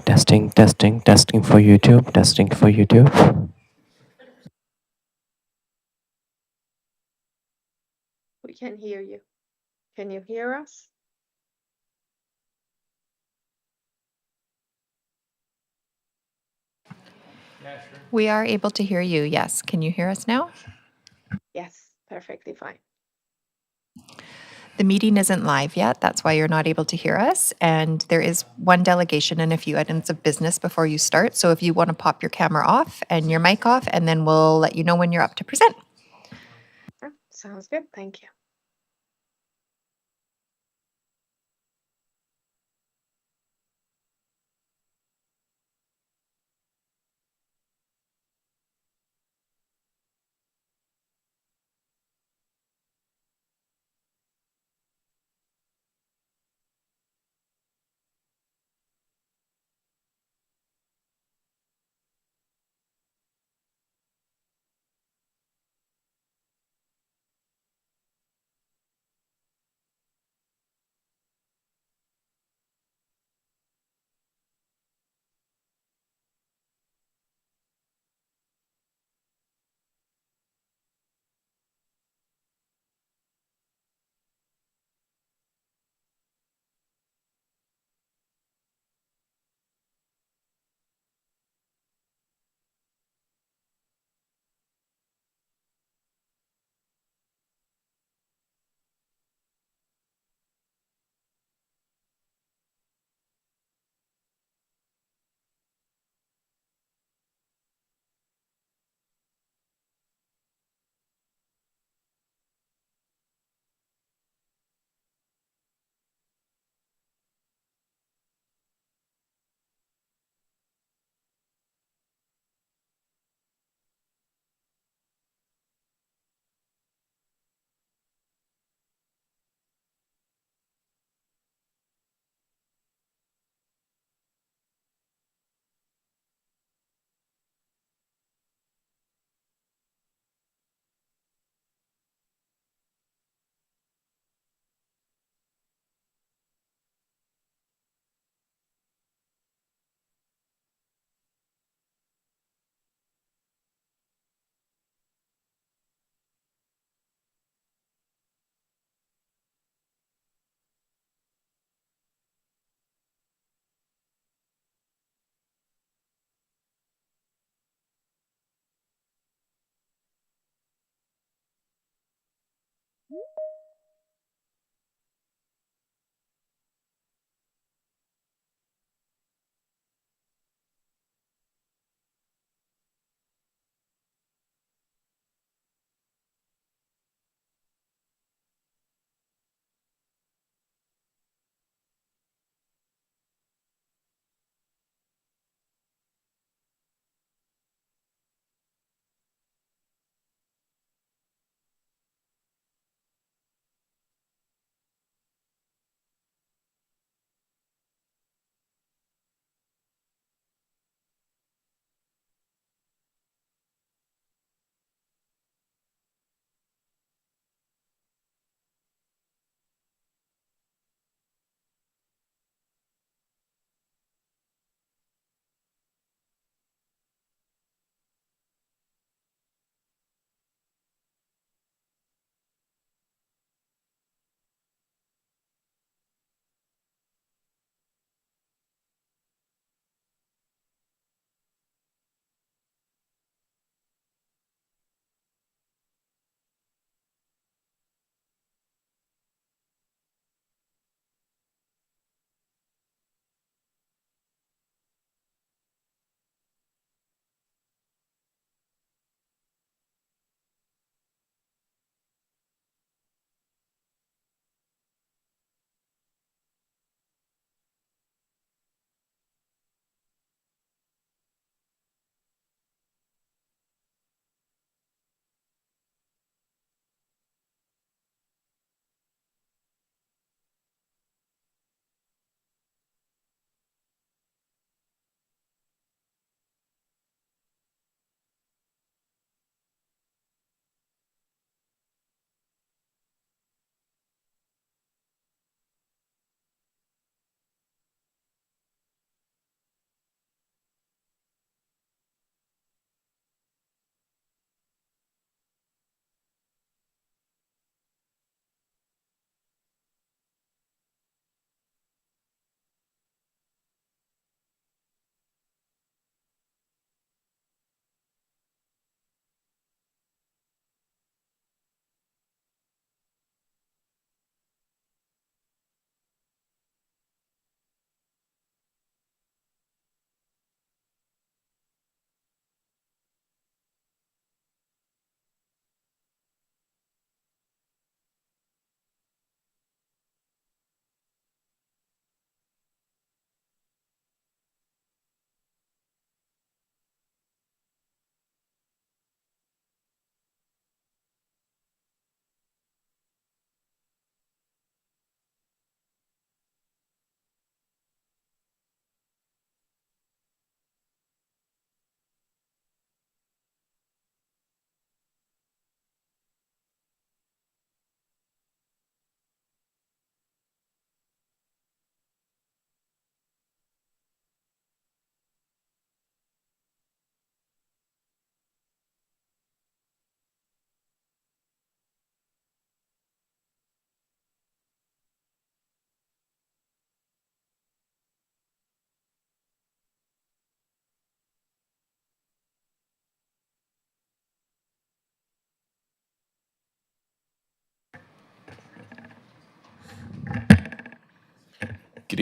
Testing for YouTube, testing for YouTube. We can hear you. Can you hear us? We are able to hear you, yes. Can you hear us now? Yes, perfectly fine. The meeting isn't live yet. That's why you're not able to hear us. And there is one delegation and a few items of business before you start. So if you want to pop your camera off and your mic off, and then we'll let you know when you're up to present. Sounds good. Thank you.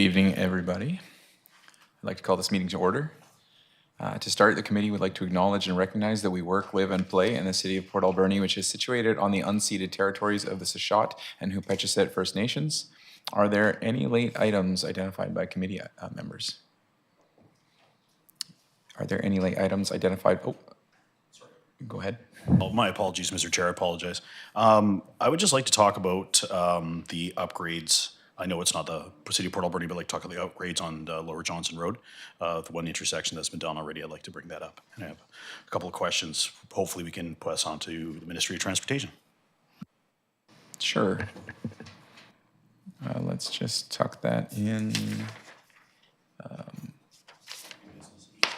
evening, everybody. I'd like to call this meeting to order. To start, the committee would like to acknowledge and recognize that we work, live, and play in the city of Port Alberni, which is situated on the unceded territories of the Sechot and Hupetcheset First Nations. Are there any late items identified by committee members? Are there any late items identified? Oh, sorry. Go ahead. Oh, my apologies, Mr. Chair, I apologize. I would just like to talk about the upgrades. I know it's not the City of Port Alberni, but I'd like to talk about the upgrades on Lower Johnson Road, the one intersection that's been done already. I'd like to bring that up. And I have a couple of questions. Hopefully we can pass on to the Ministry of Transportation. Sure. Let's just tuck that in.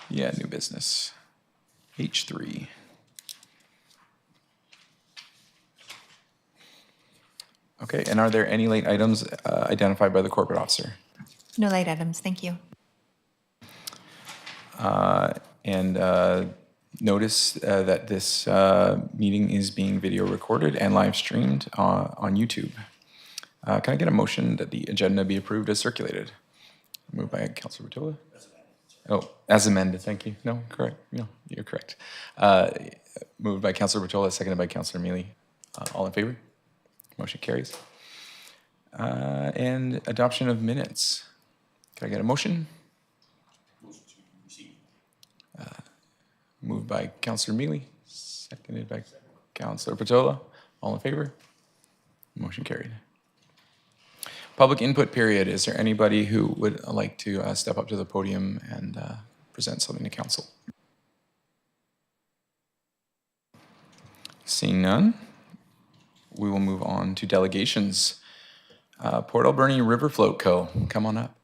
Yeah, new business. H3. Okay, and are there any late items identified by the corporate officer? No late items, thank you. Notice that this meeting is being video recorded and live streamed on YouTube. Can I get a motion that the agenda be approved as circulated? Moved by Councilor Bertola. Oh, as amended, thank you. No, correct. No, you're correct. Moved by Councilor Bertola, seconded by Councilor Mealy. All in favor? Motion carries. And adoption of minutes. Can I get a motion? Moved by Councilor Mealy, seconded by Councilor Patola. All in favor? Motion carried. Public input period. Is there anybody who would like to step up to the podium and present something to council? Seeing none, we will move on to delegations. Port Alberni River Float Co. Come on up.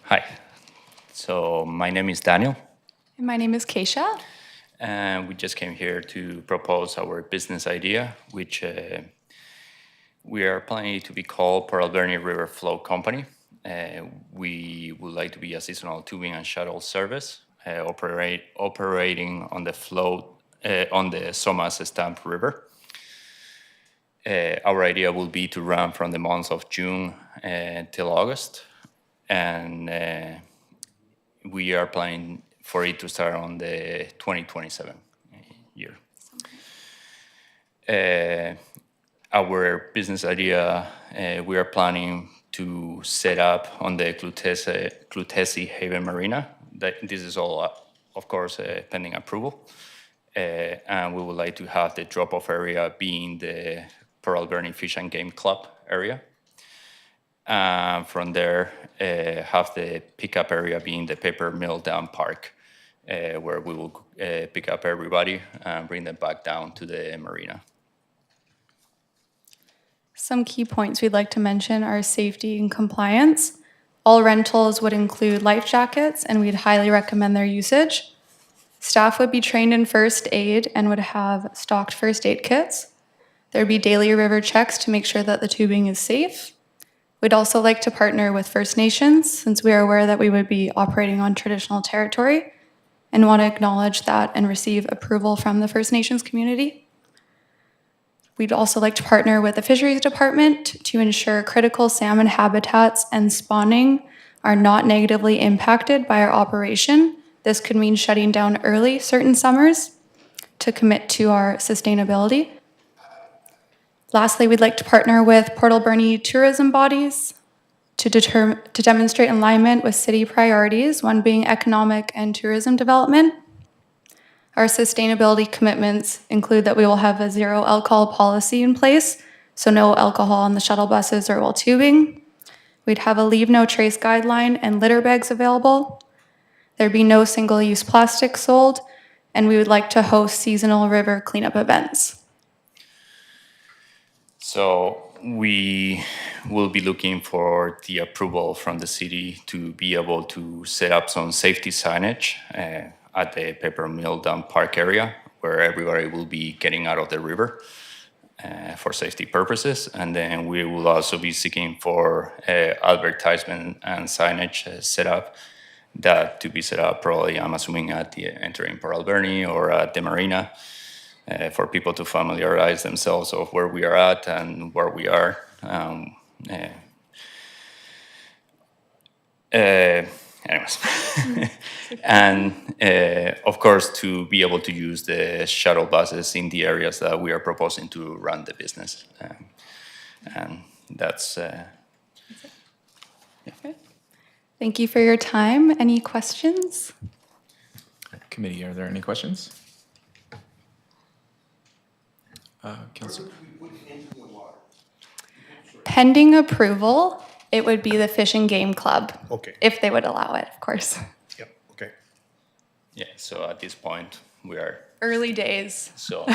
Hi, so my name is Daniel, And my name is Keisha. and we just came here to propose our business idea, which we are planning to be called Port Alberni River Float Company. We would like to be a seasonal tubing and shuttle service operating on the float on the Somas Stamp River. Our idea will be to run from the months of June till August, and we are planning for it to start on the 2027 year. Our business idea, we are planning to set up on the Clutesi Haven Marina. This is all, of course, pending approval. And we would like to have the drop-off area being the Port Alberni Fish and Game Club area. From there, have the pickup area being the Paper Mill Dam Park, where we will pick up everybody and bring them back down to the marina. Some key points we'd like to mention are safety and compliance. All rentals would include life jackets, and we'd highly recommend their usage. Staff would be trained in first aid and would have stocked first aid kits. There'd be daily river checks to make sure that the tubing is safe. We'd also like to partner with First Nations, since we are aware that we would be operating on traditional territory, and want to acknowledge that and receive approval from the First Nations community. We'd also like to partner with the Fisheries Department to ensure critical salmon habitats and spawning are not negatively impacted by our operation. This could mean shutting down early certain summers to commit to our sustainability. Lastly, we'd like to partner with Port Alberni tourism bodies to demonstrate alignment with city priorities, one being economic and tourism development. Our sustainability commitments include that we will have a zero alcohol policy in place, so no alcohol on the shuttle buses or while tubing. We'd have a leave no trace guideline and litter bags available. There'd be no single-use plastic sold, and we would like to host seasonal river cleanup events. So we will be looking for the approval from the city to be able to set up some safety signage at the Paper Mill Dam Park area, where everybody will be getting out of the river for safety purposes. And then we will also be seeking for advertisement and signage set up, that to be set up probably, I'm assuming, at the entering Port Alberni or at the marina, for people to familiarize themselves of where we are at and where we are. Anyways, and of course to be able to use the shuttle buses in the areas that we are proposing to run the business, and that's. Thank you for your time. Any questions? Committee, are there any questions? Councillor. Pending approval, it would be the Fish and Game Club. Okay. If they would allow it, of course. Yep, okay. Yeah, so at this point, we are, Early days. so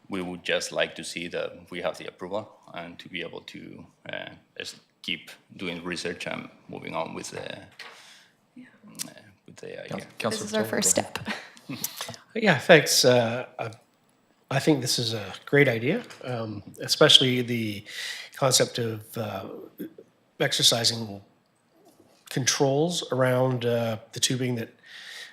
we would just like to see that we have the approval and to be able to just keep doing research and moving on with the idea. This is our first step. Yeah, thanks. I think this is a great idea, especially the concept of exercising controls around the tubing that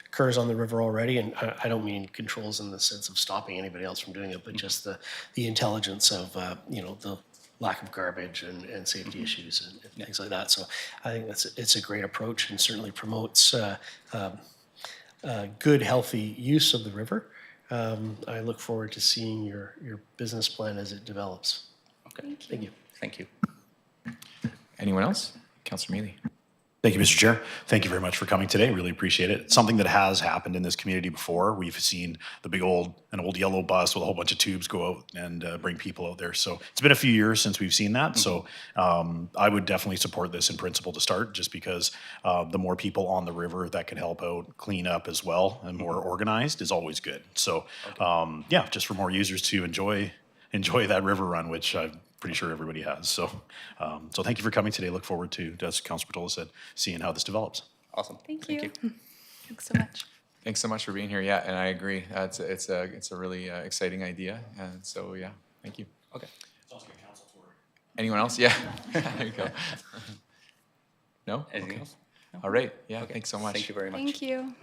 occurs on the river already. And I don't mean controls in the sense of stopping anybody else from doing it, but just the intelligence of, the lack of garbage and safety issues and things like that. So I think it's a great approach and certainly promotes good, healthy use of the river. I look forward to seeing your business plan as it develops. Okay. Thank you. Thank you. Anyone else? Councillor Mealy. Thank you, Mr. Chair. Thank you very much for coming today. Really appreciate it. It's something that has happened in this community before. We've seen an old yellow bus with a whole bunch of tubes go out and bring people out there. So it's been a few years since we've seen that. So I would definitely support this in principle to start, just because the more people on the river that can help out clean up as well and more organized is always good. So yeah, just for more users to enjoy that river run, which I'm pretty sure everybody has. So so thank you for coming today. Look forward to, as Councilor Bertola said, seeing how this develops. Awesome. Thank you. Thanks so much. Thanks so much for being here. Yeah, and I agree. It's a really exciting idea. And so, yeah, thank you. Okay. Anyone else? Yeah. There you go. No? Anything Okay. else? All right. Yeah, thanks so much. Thank you very much. Thank you.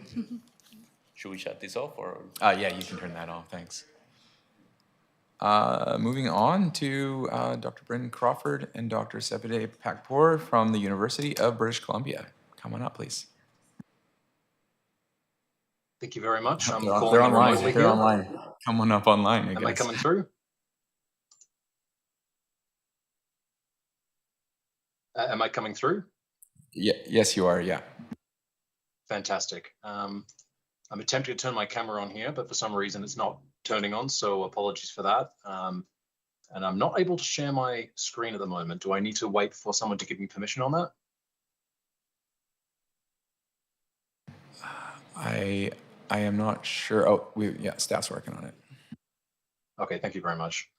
Should we shut this off or? Yeah, you can turn that off. Thanks. Moving on to Dr. Bryn Crawford and Dr. Sepide Pakpour from the University of British Columbia. Come on up, please. Thank you very much. I'm They're calling in online. remotely They're here. online. Come on up online, I guess. Am I coming through? Am I coming through? Yeah, yes, you are. Yeah. Fantastic. I'm attempting to turn my camera on here, but for some reason it's not turning on, so apologies for that. And I'm not able to share my screen at the moment. Do I need to wait for someone to give me permission on that? I am not sure. Oh, yeah, staff's working on it. Okay, thank you very much.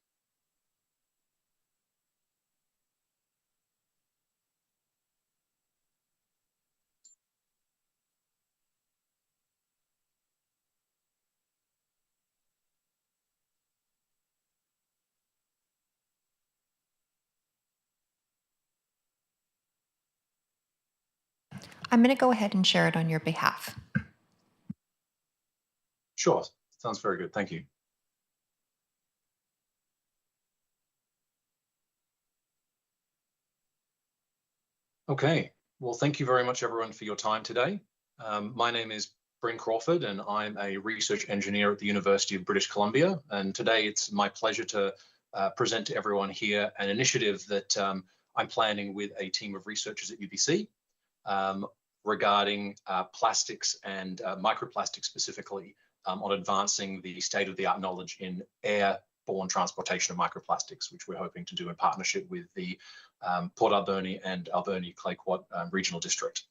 I'm going to go ahead and share it on your behalf. Sure, sounds very good. Thank you. Okay, well, thank you very much, everyone, for your time today. My name is Bryn Crawford, and I'm a research engineer at the University of British Columbia. And today it's my pleasure to present to everyone here an initiative that I'm planning with a team of researchers at UBC regarding plastics and microplastics specifically on advancing the state-of-the-art knowledge in airborne transportation of microplastics, which we're hoping to do in partnership with the Port Alberni and Alberni Clayoquot Regional District.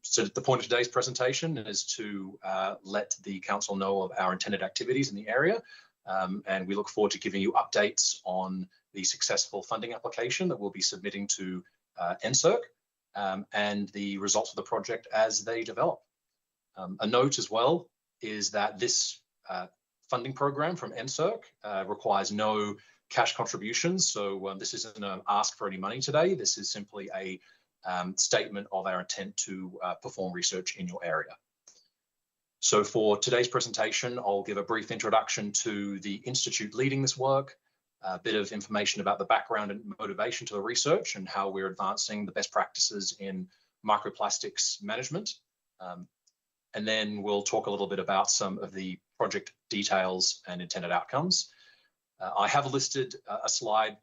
So the point of today's presentation is to let the council know of our intended activities in the area, and we look forward to giving you updates on the successful funding application that we'll be submitting to NSERC and the results of the project as they develop. A note as well is that this funding program from NSERC requires no cash contributions. So this isn't an ask for any money today. This is simply a statement of our intent to perform research in your area. So for today's presentation, I'll give a brief introduction to the institute leading this work, a bit of information about the background and motivation to the research and how we're advancing the best practices in microplastics management. And then we'll talk a little bit about some of the project details and intended outcomes. I have listed a slide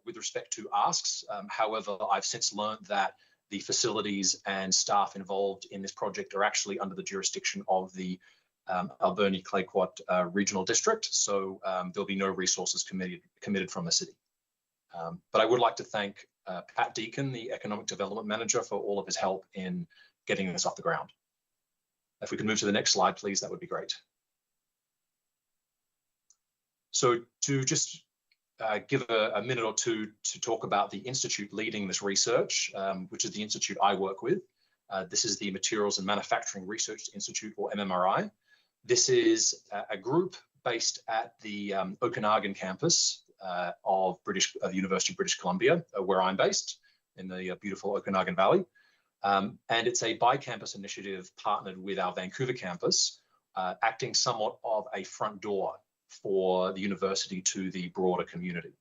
with respect to asks. However, I've since learned that the facilities and staff involved in this project are actually under the jurisdiction of the Alberni Clayoquot Regional District. So there'll be no resources committed from the city. But I would like to thank Pat Deacon, the Economic Development Manager, for all of his help in getting this off the ground. If we could move to the next slide, please, that would be great. So to just give a minute or two to talk about the institute leading this research, which is the institute I work with. This is the Materials and Manufacturing Research Institute, or MMRI. This is a group based at the Okanagan campus of the University of British Columbia, where I'm based in the beautiful Okanagan Valley. And it's a bi-campus initiative partnered with our Vancouver campus, acting somewhat of a front door for the university to the broader community.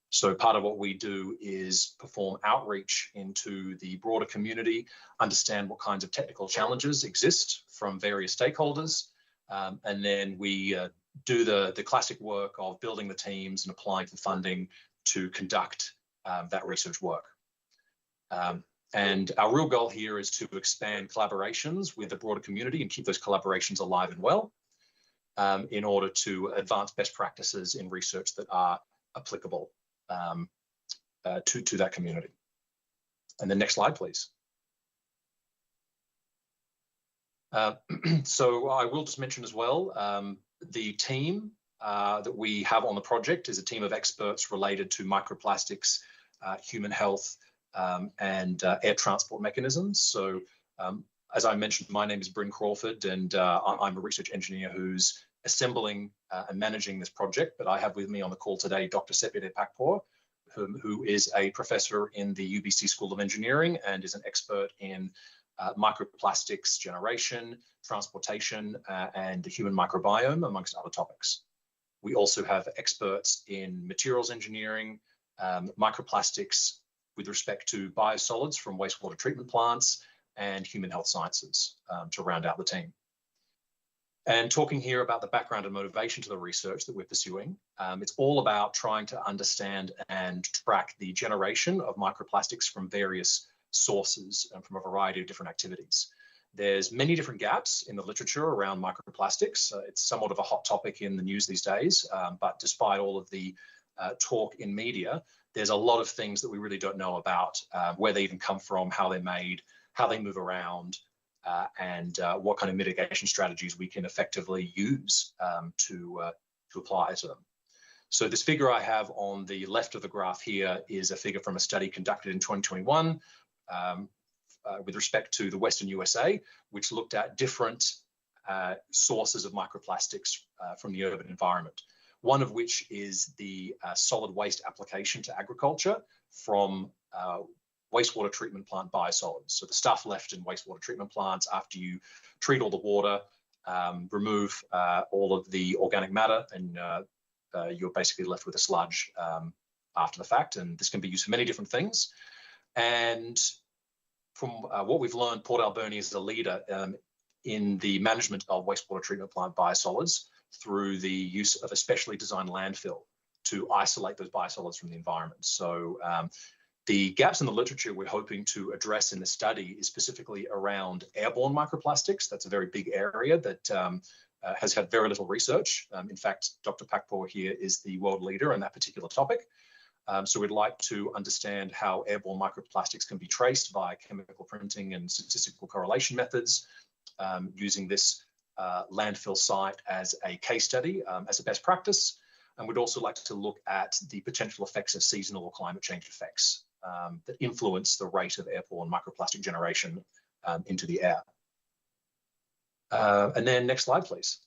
So part of what we do is perform outreach into the broader community, understand what kinds of technical challenges exist from various stakeholders, and then we do the classic work of building the teams and applying for funding to conduct that research work. And our real goal here is to expand collaborations with the broader community and keep those collaborations alive and well, in order to advance best practices in research that are applicable to that community. And the next slide, please. So I will just mention as well, the team that we have on the project is a team of experts related to microplastics, human health, and air transport mechanisms. So as I mentioned, my name is Bryn Crawford, and I'm a research engineer who's assembling and managing this project. But I have with me on the call today Dr. Sepide Pakpour, who is a professor in the UBC School of Engineering and is an expert in microplastics generation, transportation, and the human microbiome, amongst other topics. We also have experts in materials engineering, microplastics with respect to biosolids from wastewater treatment plants, and human health sciences to round out the team. And talking here about the background and motivation to the research that we're pursuing, it's all about trying to understand and track the generation of microplastics from various sources and from a variety of different activities. There's many different gaps in the literature around microplastics. It's somewhat of a hot topic in the news these days, but despite all of the talk in media, there's a lot of things that we really don't know about, where they even come from, how they're made, how they move around, and what kind of mitigation strategies we can effectively use to apply to them. So this figure I have on the left of the graph here is a figure from a study conducted in 2021 with respect to the Western USA, which looked at different sources of microplastics from the urban environment. One of which is the solid waste application to agriculture from wastewater treatment plant biosolids. So the stuff left in wastewater treatment plants after you treat all the water, remove all of the organic matter, and you're basically left with a sludge after the fact. And this can be used for many different things. And from what we've learned, Port Alberni is a leader in the management of wastewater treatment plant biosolids through the use of a specially designed landfill to isolate those biosolids from the environment. So the gaps in the literature we're hoping to address in the study is specifically around airborne microplastics. That's a very big area that has had very little research. In fact, Dr. Pakpour here is the world leader on that particular topic. So we'd like to understand how airborne microplastics can be traced by chemical printing and statistical correlation methods, using this landfill site as a case study, as a best practice. And we'd also like to look at the potential effects of seasonal or climate change effects that influence the rate of airborne microplastic generation into the air. And then next slide, please.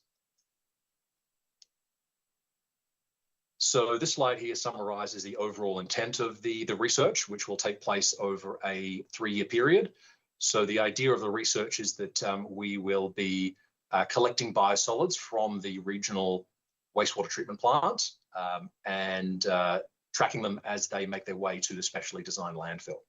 So this slide here summarizes the overall intent of the research, which will take place over a 3-year period. So the idea of the research is that we will be collecting biosolids from the regional wastewater treatment plant and tracking them as they make their way to the specially designed landfill.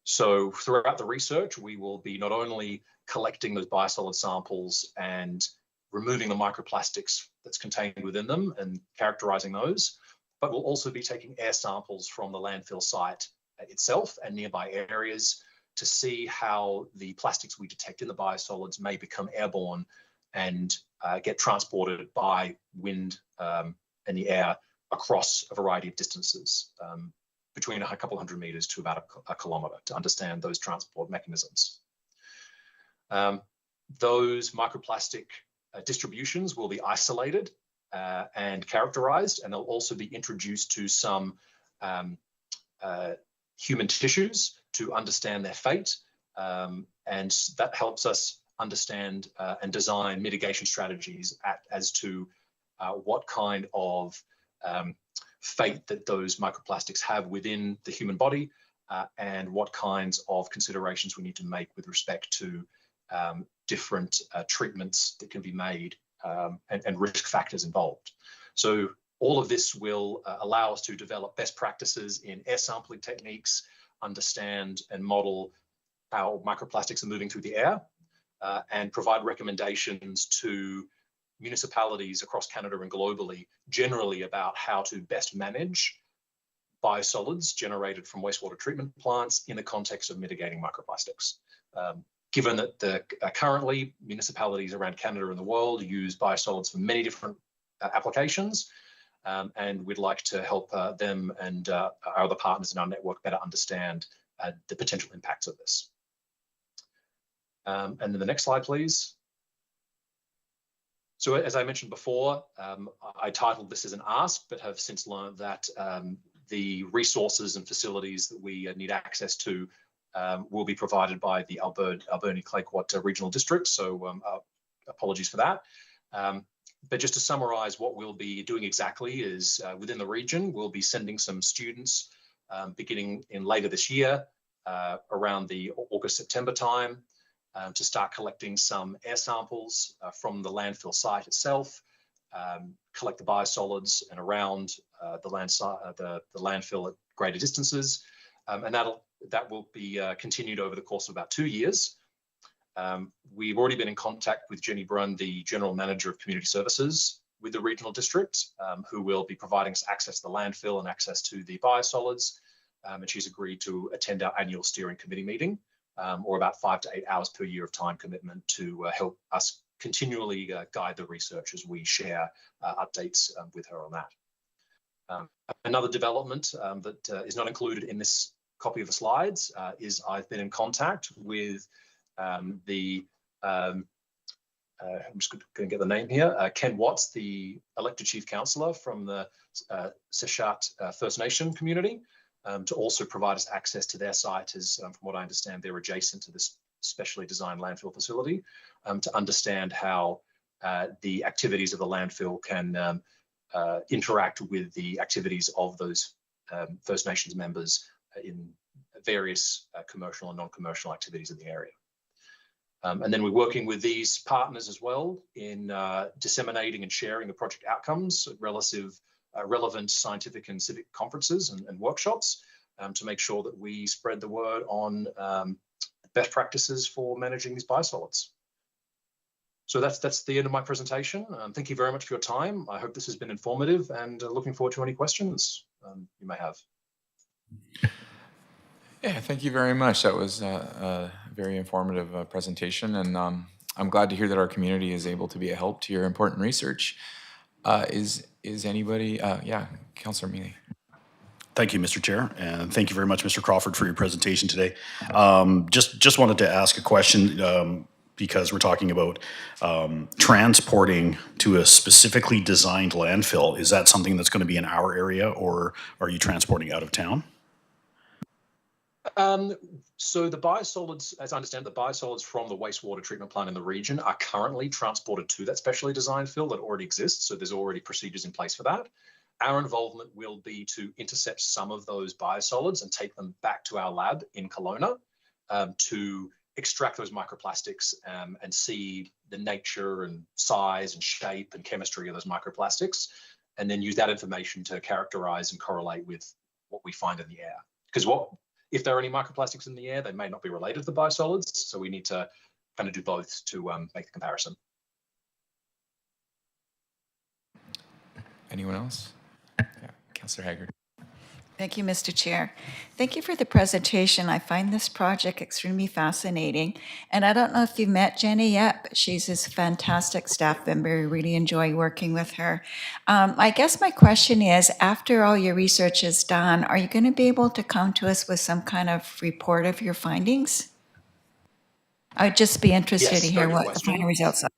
So throughout the research, we will be not only collecting those biosolid samples and removing the microplastics that's contained within them and characterizing those, but we'll also be taking air samples from the landfill site itself and nearby areas to see how the plastics we detect in the biosolids may become airborne and get transported by wind and the air across a variety of distances, between a couple hundred meters to about a kilometer, to understand those transport mechanisms. Those microplastic distributions will be isolated and characterized, and they'll also be introduced to some human tissues to understand their fate. And that helps us understand and design mitigation strategies as to what kind of fate that those microplastics have within the human body and what kinds of considerations we need to make with respect to different treatments that can be made and risk factors involved. So all of this will allow us to develop best practices in air sampling techniques, understand and model how microplastics are moving through the air, and provide recommendations to municipalities across Canada and globally generally about how to best manage biosolids generated from wastewater treatment plants in the context of mitigating microplastics. Given that currently municipalities around Canada and the world use biosolids for many different applications, and we'd like to help them and our other partners in our network better understand the potential impacts of this. And then the next slide, please. So as I mentioned before, I titled this as an ask, but have since learned that the resources and facilities that we need access to will be provided by the Alberni Clayoquot Regional District. So apologies for that. But just to summarize what we'll be doing exactly is within the region, we'll be sending some students beginning in later this year, around the August, September time, to start collecting some air samples from the landfill site itself, collect the biosolids and around the landfill at greater distances, and that will be continued over the course of about 2 years. We've already been in contact with Jenny Brunn, the General Manager of Community Services with the Regional District, who will be providing us access to the landfill and access to the biosolids, and she's agreed to attend our annual steering committee meeting, or about 5 to 8 hours per year of time commitment to help us continually guide the research as we share updates with her on that. Another development that is not included in this copy of the slides is I've been in contact with I'm just going to get the name here, Ken Watts, the elected chief councillor from the Seshat First Nation community, to also provide us access to their site, as from what I understand, they're adjacent to this specially designed landfill facility, to understand how the activities of the landfill can interact with the activities of those First Nations members in various commercial and non-commercial activities in the area. And then we're working with these partners as well in disseminating and sharing the project outcomes at relevant scientific and civic conferences and workshops to make sure that we spread the word on best practices for managing these biosolids. So that's the end of my presentation. Thank you very much for your time. I hope this has been informative, and looking forward to any questions you may have. Yeah, thank you very much. That was a very informative presentation, and I'm glad to hear that our community is able to be a help to your important research. Is anybody? Yeah, Councillor Mealy. Thank you, Mr. Chair, and thank you very much, Mr. Crawford, for your presentation today. Just wanted to ask a question because we're talking about transporting to a specifically designed landfill. Is that something that's going to be in our area, or are you transporting out of town? So the biosolids, as I understand, the biosolids from the wastewater treatment plant in the region are currently transported to that specially designed fill that already exists. So there's already procedures in place for that. Our involvement will be to intercept some of those biosolids and take them back to our lab in Kelowna to extract those microplastics and see the nature and size and shape and chemistry of those microplastics, and then use that information to characterize and correlate with what we find in the air. Because if there are any microplastics in the air, they may not be related to the biosolids, so we need to kind of do both to make the comparison. Anyone else? Yeah, Councillor Haggard. Thank you, Mr. Chair. Thank you for the presentation. I find this project extremely fascinating. And I don't know if you've met Jenny yet, but she's this fantastic staff member. We really enjoy working with her. I guess my question is, after all your research is done, are you going to be able to come to us with some kind of report of your findings? I would just be interested Yes, to very hear good what the question. final results are.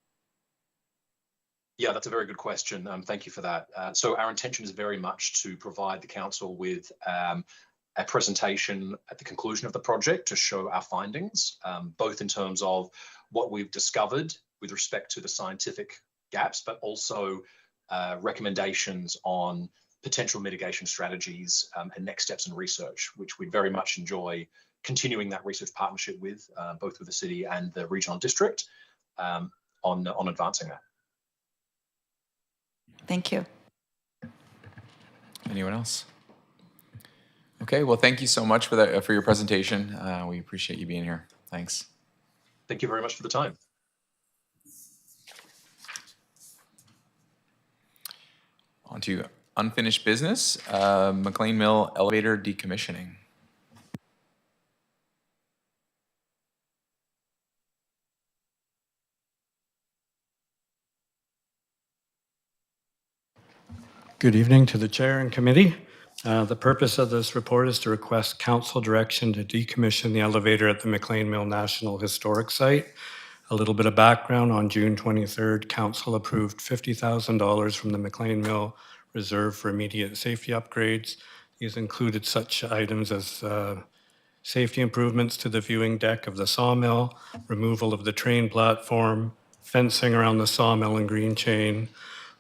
Yeah, that's a very good question. Thank you for that. So our intention is very much to provide the council with a presentation at the conclusion of the project to show our findings, both in terms of what we've discovered with respect to the scientific gaps, but also recommendations on potential mitigation strategies and next steps in research, which we'd very much enjoy continuing that research partnership with, both with the city and the regional district on advancing that. Thank you. Anyone else? Okay, well, thank you so much for that for your presentation. We appreciate you being here. Thanks. Thank you very much for the time. On to unfinished business, McLean Mill elevator decommissioning. Good evening to the chair and committee. The purpose of this report is to request council direction to decommission the elevator at the McLean Mill National Historic Site. A little bit of background: on June 23rd, council approved $50,000 from the McLean Mill Reserve for immediate safety upgrades. These included such items as safety improvements to the viewing deck of the sawmill, removal of the train platform, fencing around the sawmill and green chain,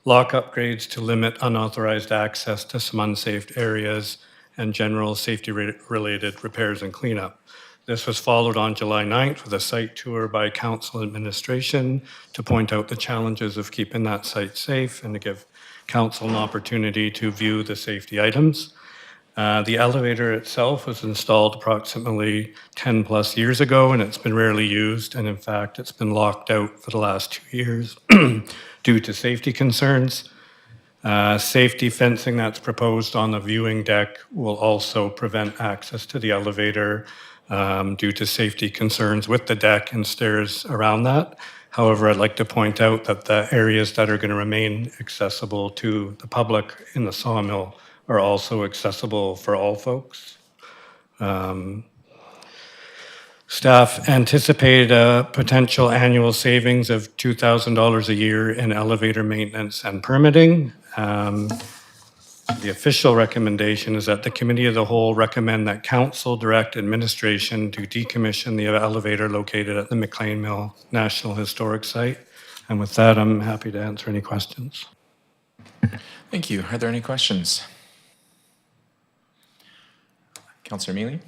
lock upgrades to limit unauthorized access to some unsafe areas, and general safety-related repairs and cleanup. This was followed on July 9th with a site tour by council administration to point out the challenges of keeping that site safe and to give council an opportunity to view the safety items. The elevator itself was installed approximately 10 plus years ago, and it's been rarely used, and in fact it's been locked out for the last 2 years due to safety concerns. Safety fencing that's proposed on the viewing deck will also prevent access to the elevator due to safety concerns with the deck and stairs around that. However, I'd like to point out that the areas that are going to remain accessible to the public in the sawmill are also accessible for all folks. Staff anticipate a potential annual savings of $2,000 a year in elevator maintenance and permitting. The official recommendation is that the Committee of the Whole recommend that Council direct administration to decommission the elevator located at the McLean Mill National Historic Site. And with that, I'm happy to answer any questions. Thank you. Are there any questions? Councillor Mealy?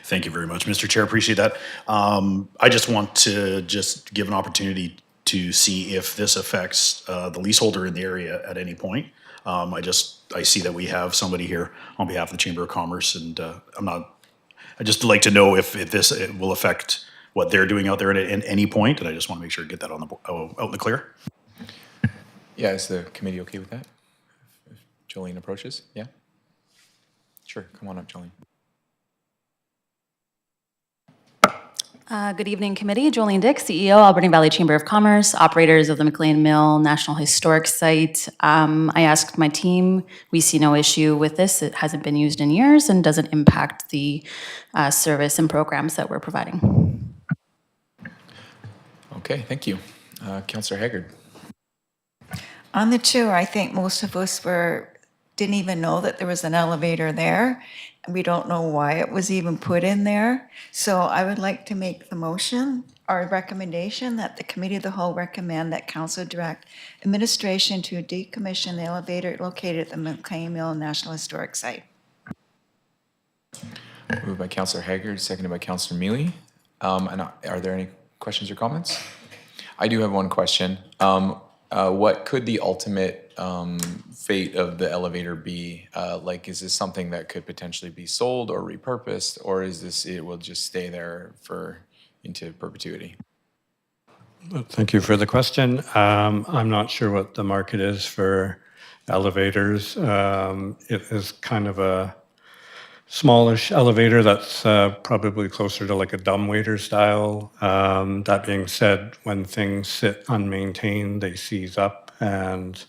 Thank you very much, Mr. Chair. Appreciate that. I just want to give an opportunity to see if this affects the leaseholder in the area at any point. I see that we have somebody here on behalf of the Chamber of Commerce, and I just like to know if this will affect what they're doing out there at any point, and I just want to make sure to get that out in the clear. Yeah, is the committee okay with that? If Jolene approaches? Yeah? Sure, come on up, Jolene. Good evening, committee. Jolene Dick, CEO, Alberni Valley Chamber of Commerce, operators of the McLean Mill National Historic Site. I asked my team, we see no issue with this. It hasn't been used in years and doesn't impact the service and programs that we're providing. Okay, thank you. Councillor Haggard. On the tour, I think most of us didn't even know that there was an elevator there. We don't know why it was even put in there. So I would like to make the motion or recommendation that the Committee of the Whole recommend that Council direct administration to decommission the elevator located at the McLean Mill National Historic Site. Moved by Councillor Haggard, seconded by Councillor Mealy. And are there any questions or comments? I do have one question. What could the ultimate fate of the elevator be? Like, is this something that could potentially be sold or repurposed, or is this it will just stay there into perpetuity? Thank you for the question. I'm not sure what the market is for elevators. It is kind of a smallish elevator that's probably closer to like a dumbwaiter style. That being said, when things sit unmaintained, they seize up, and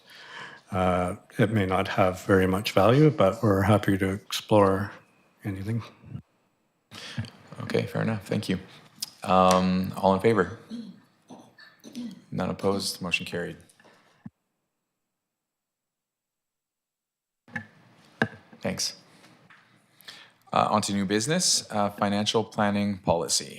it may not have very much value, but we're happy to explore anything. Okay, fair enough. Thank you. All in favor? None opposed, motion carried. Thanks. On to new business, financial planning policy.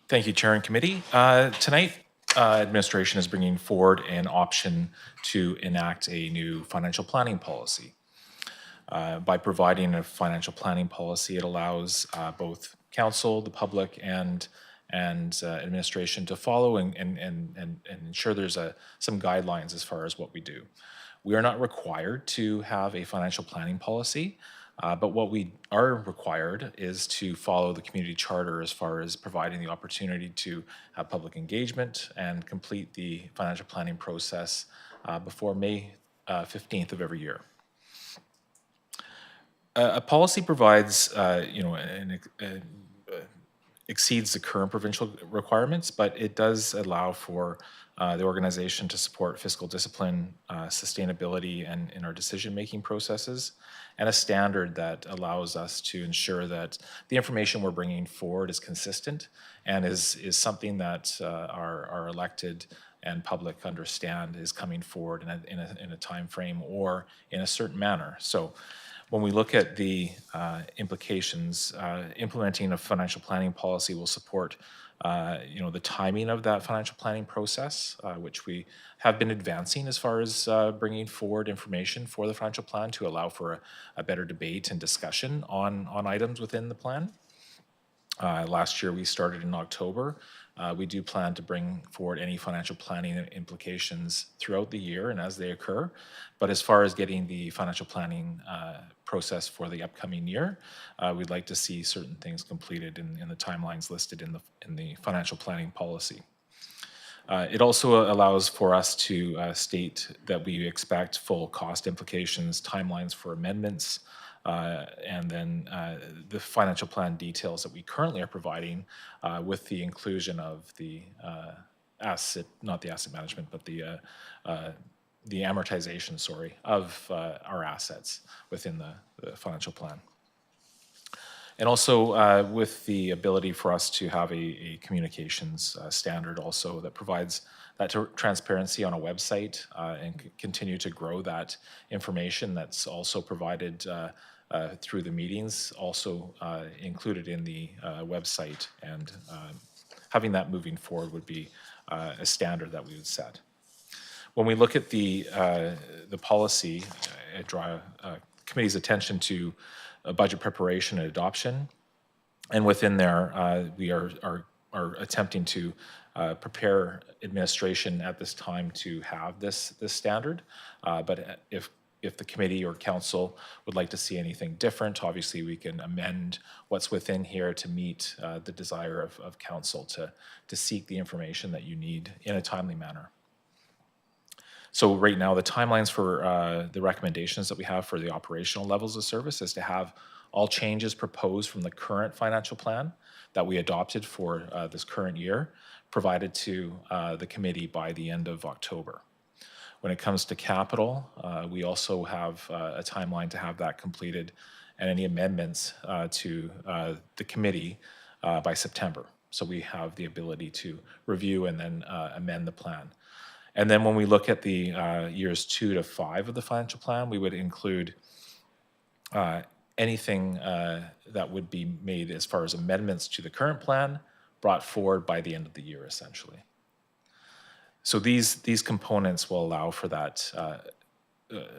Thank you, Chair and Committee. Tonight, administration is bringing forward an option to enact a new financial planning policy. By providing a financial planning policy, it allows both council, the public, and administration to follow and ensure there's some guidelines as far as what we do. We are not required to have a financial planning policy, but what we are required is to follow the community charter as far as providing the opportunity to have public engagement and complete the financial planning process before May 15th of every year. A policy provides, exceeds the current provincial requirements, but it does allow for the organization to support fiscal discipline, sustainability, and in our decision-making processes, and a standard that allows us to ensure that the information we're bringing forward is consistent and is something that our elected and public understand is coming forward in a time frame or in a certain manner. So when we look at the implications, implementing a financial planning policy will support the timing of that financial planning process, which we have been advancing as far as bringing forward information for the financial plan to allow for a better debate and discussion on items within the plan. Last year we started in October. We do plan to bring forward any financial planning implications throughout the year and as they occur. But as far as getting the financial planning process for the upcoming year, we'd like to see certain things completed in the timelines listed in the financial planning policy. It also allows for us to state that we expect full cost implications, timelines for amendments, and then the financial plan details that we currently are providing with the inclusion of the not the asset management, but the amortization, of our assets within the financial plan. And also with the ability for us to have a communications standard also that provides that transparency on a website and continue to grow that information that's also provided through the meetings, also included in the website, and having that moving forward would be a standard that we would set. When we look at the policy, I draw committee's attention to budget preparation and adoption, and within there, we are attempting to prepare administration at this time to have this standard. But if the committee or council would like to see anything different, obviously we can amend what's within here to meet the desire of council to seek the information that you need in a timely manner. So right now, the timelines for the recommendations that we have for the operational levels of service is to have all changes proposed from the current financial plan that we adopted for this current year provided to the committee by the end of October. When it comes to capital, we also have a timeline to have that completed and any amendments to the committee by September. So we have the ability to review and then amend the plan. And then when we look at the years 2 to 5 of the financial plan, we would include anything that would be made as far as amendments to the current plan brought forward by the end of the year, essentially. So these components will allow for that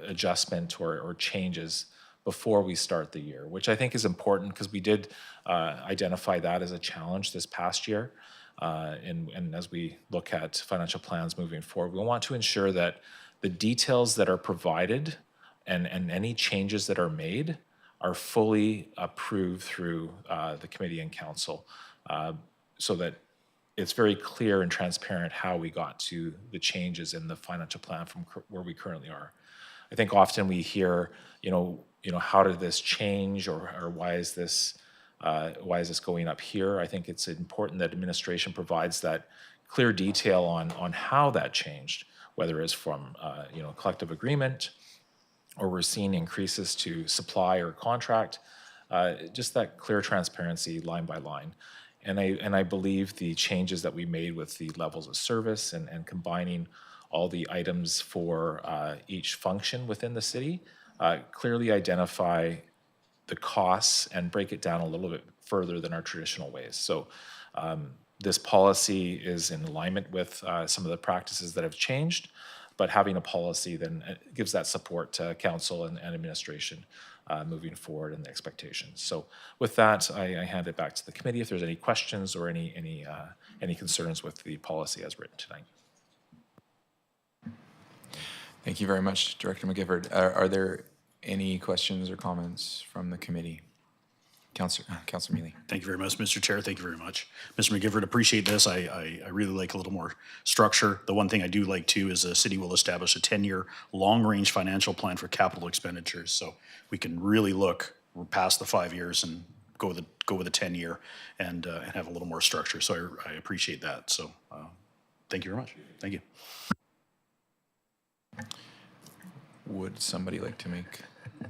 adjustment or changes before we start the year, which I think is important because we did identify that as a challenge this past year. And as we look at financial plans moving forward, we want to ensure that the details that are provided and any changes that are made are fully approved through the committee and council, so that it's very clear and transparent how we got to the changes in the financial plan from where we currently are. I think often we hear, how did this change, or why is this going up here? I think it's important that administration provides that clear detail on how that changed, whether it's from collective agreement, or we're seeing increases to supply or contract, just that clear transparency line by line. And I believe the changes that we made with the levels of service and combining all the items for each function within the city clearly identify the costs and break it down a little bit further than our traditional ways. So this policy is in alignment with some of the practices that have changed, but having a policy then gives that support to council and administration moving forward in the expectations. So with that, I hand it back to the committee if there's any questions or any concerns with the policy as written tonight. Thank you very much, Director McGifford. Are there any questions or comments from the committee? Councillor Mealy. Thank you very much, Mr. Chair. Thank you very much. Mr. McGifford, appreciate this. I really like a little more structure. The one thing I do like too is the city will establish a 10-year long-range financial plan for capital expenditures. So we can really look past the 5 years and go with a 10-year and have a little more structure. So I appreciate that. So thank you very much. Thank you. Would somebody like to make the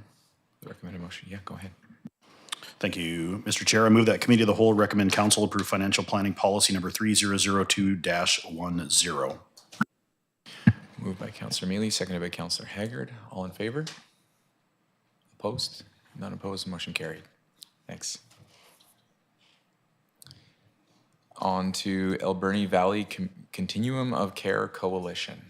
recommended motion? Yeah, go ahead. Thank you, Mr. Chair. I move that Committee of the Whole recommend Council approve financial planning policy number 3002-10. Moved by Councillor Mealy, seconded by Councillor Haggard. All in favor? Opposed? None opposed. Motion carried. Thanks. On to Alberni Valley Continuum of Care Coalition.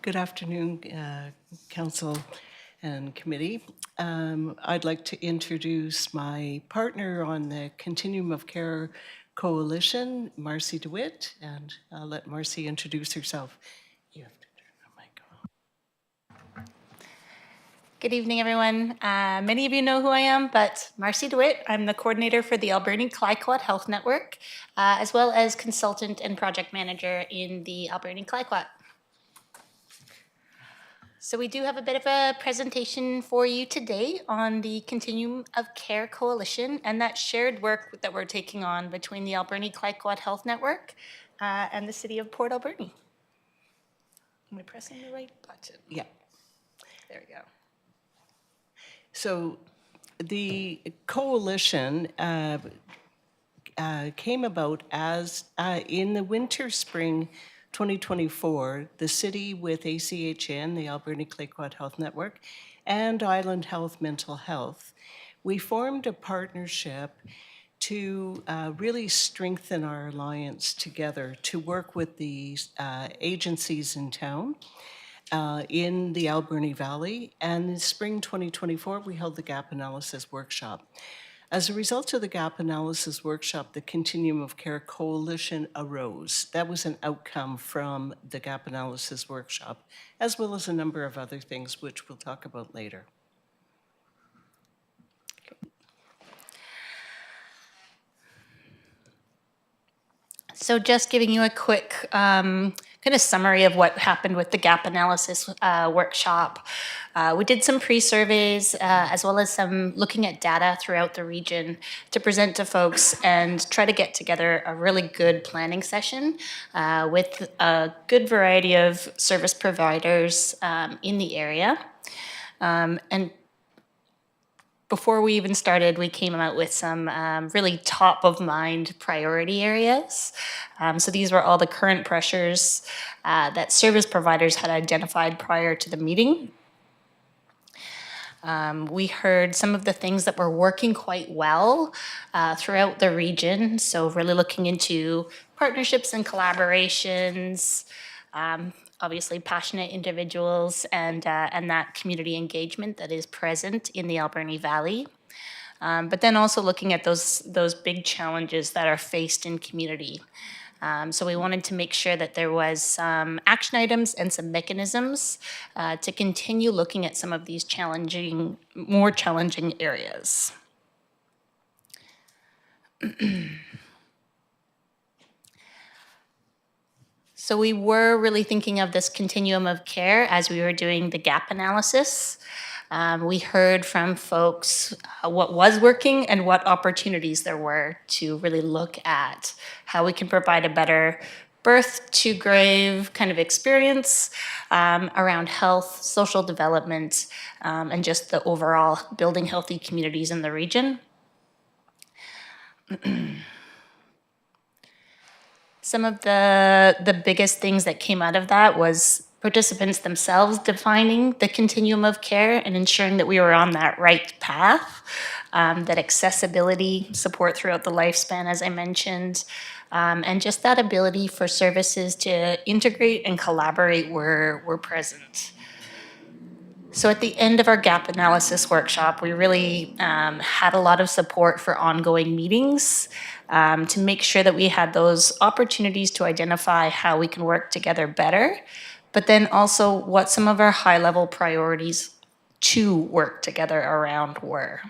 Good afternoon, Council and Committee. I'd like to introduce my partner on the Continuum of Care Coalition, Marcy DeWitt, and I'll let Marcy introduce herself. You have to turn the mic on. Good evening, everyone. Many of you know who I am, but Marcy DeWitt. I'm the coordinator for the Alberni Clyquot Health Network, as well as consultant and project manager in the Alberni Clyquot. So we do have a bit of a presentation for you today on the Continuum of Care Coalition and that shared work that we're taking on between the Alberni Clyquot Health Network and the City of Port Alberni. Am I pressing the right button? Yeah. There we go. So the coalition came about as in the winter spring 2024, the city with ACHN, the Alberni Clyquot Health Network, and Island Health Mental Health, we formed a partnership to really strengthen our alliance together to work with the agencies in town in the Alberni Valley. And in spring 2024, we held the Gap Analysis Workshop. As a result of the Gap Analysis Workshop, the Continuum of Care Coalition arose. That was an outcome from the Gap Analysis Workshop, as well as a number of other things, which we'll talk about later. So just giving you a quick kind of summary of what happened with the Gap Analysis Workshop. We did some pre-surveys as well as some looking at data throughout the region to present to folks and try to get together a really good planning session with a good variety of service providers in the area. And before we even started, we came out with some really top of mind priority areas. So these were all the current pressures that service providers had identified prior to the meeting. We heard some of the things that were working quite well throughout the region. So really looking into partnerships and collaborations, obviously passionate individuals, and that community engagement that is present in the Alberni Valley. But then also looking at those big challenges that are faced in community. So we wanted to make sure that there was some action items and some mechanisms to continue looking at some of these more challenging areas. So we were really thinking of this continuum of care as we were doing the gap analysis. We heard from folks what was working and what opportunities there were to really look at how we can provide a better birth to grave kind of experience around health, social development, and just the overall building healthy communities in the region. Some of the biggest things that came out of that was participants themselves defining the continuum of care and ensuring that we were on that right path, that accessibility, support throughout the lifespan, as I mentioned, and just that ability for services to integrate and collaborate were present. So at the end of our gap analysis workshop, we really had a lot of support for ongoing meetings to make sure that we had those opportunities to identify how we can work together better, but then also what some of our high-level priorities to work together around were.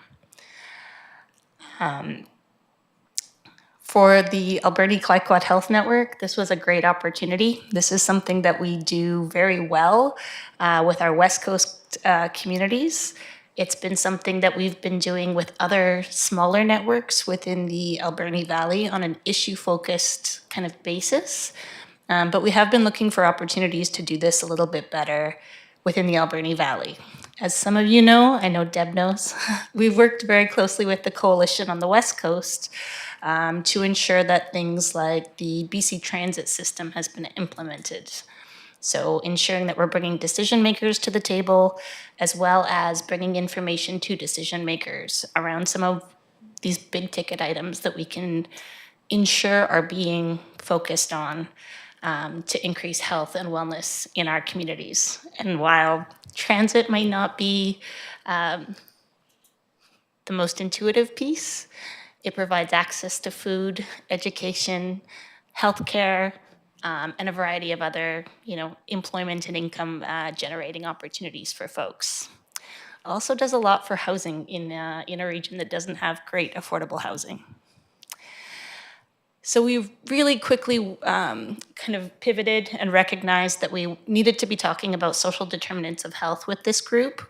For the Alberni Clyquot Health Network, this was a great opportunity. This is something that we do very well with our West Coast communities. It's been something that we've been doing with other smaller networks within the Alberni Valley on an issue-focused kind of basis. But we have been looking for opportunities to do this a little bit better within the Alberni Valley. As some of you know, I know Deb knows, we've worked very closely with the coalition on the West Coast to ensure that things like the BC Transit system has been implemented. So ensuring that we're bringing decision makers to the table, as well as bringing information to decision makers around some of these big ticket items that we can ensure are being focused on to increase health and wellness in our communities. And while transit might not be the most intuitive piece, it provides access to food, education, healthcare, and a variety of other, employment and income generating opportunities for folks. Also does a lot for housing in a region that doesn't have great affordable housing. So we really quickly kind of pivoted and recognized that we needed to be talking about social determinants of health with this group.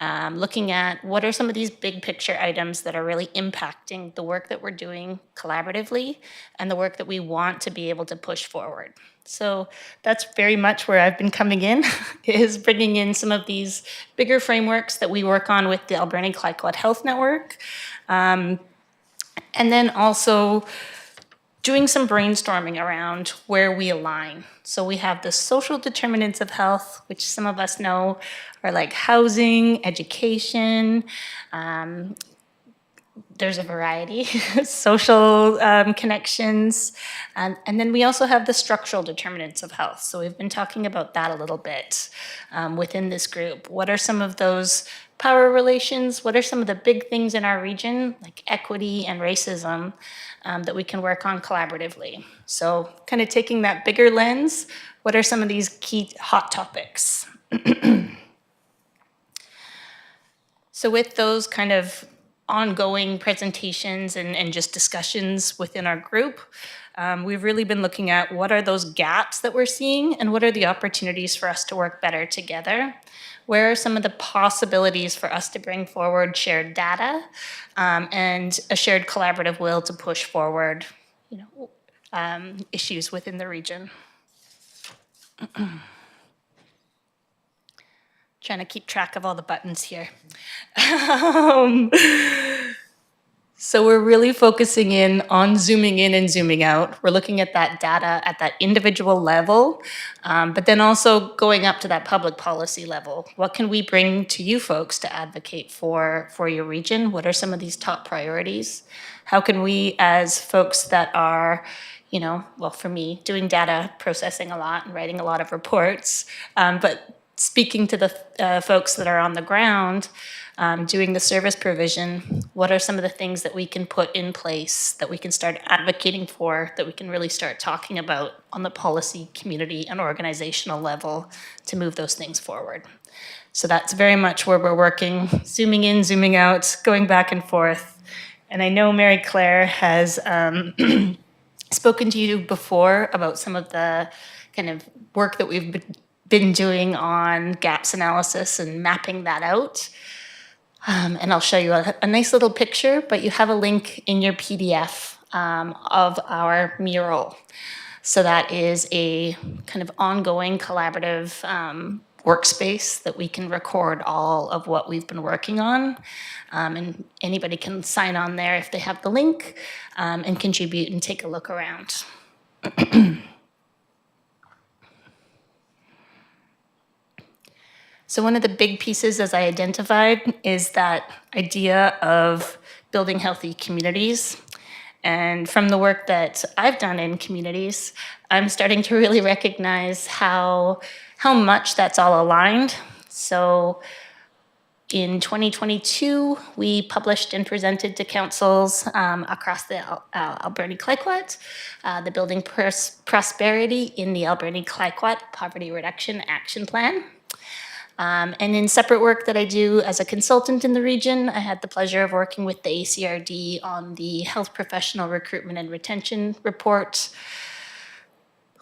Looking at what are some of these big picture items that are really impacting the work that we're doing collaboratively and the work that we want to be able to push forward. So that's very much where I've been coming in, is bringing in some of these bigger frameworks that we work on with the Alberni Clyquot Health Network. And then also doing some brainstorming around where we align. So we have the social determinants of health, which some of us know are like housing, education, there's a variety, social connections, and then we also have the structural determinants of health. So we've been talking about that a little bit within this group. What are some of those power relations? What are some of the big things in our region, like equity and racism, that we can work on collaboratively? So kind of taking that bigger lens, what are some of these key hot topics? So with those kind of ongoing presentations and just discussions within our group, we've really been looking at what are those gaps that we're seeing and what are the opportunities for us to work better together. Where are some of the possibilities for us to bring forward shared data and a shared collaborative will to push forward, issues within the region? Trying to keep track of all the buttons here. Um, So we're really focusing in on zooming in and zooming out. We're looking at that data at that individual level, but then also going up to that public policy level. What can we bring to you folks to advocate for your region? What are some of these top priorities? How can we, as folks that are, well, for me, doing data processing a lot and writing a lot of reports, but speaking to the folks that are on the ground, doing the service provision, what are some of the things that we can put in place, that we can start advocating for, that we can really start talking about on the policy, community, and organizational level to move those things forward? So that's very much where we're working, zooming in, zooming out, going back and forth. And I know Mary Claire has spoken to you before about some of the kind of work that we've been doing on gaps analysis and mapping that out. And I'll show you a nice little picture, but you have a link in your PDF of our mural. So that is a kind of ongoing collaborative workspace that we can record all of what we've been working on. And anybody can sign on there if they have the link and contribute and take a look around. So one of the big pieces, as I identified, is that idea of building healthy communities. And from the work that I've done in communities, I'm starting to really recognize how much that's all aligned. So in 2022, we published and presented to councils across the Alberni Clyquot, the Building Prosperity in the Alberni Clyquot Poverty Reduction Action Plan. And in separate work that I do as a consultant in the region, I had the pleasure of working with the ACRD on the Health Professional Recruitment and Retention Report.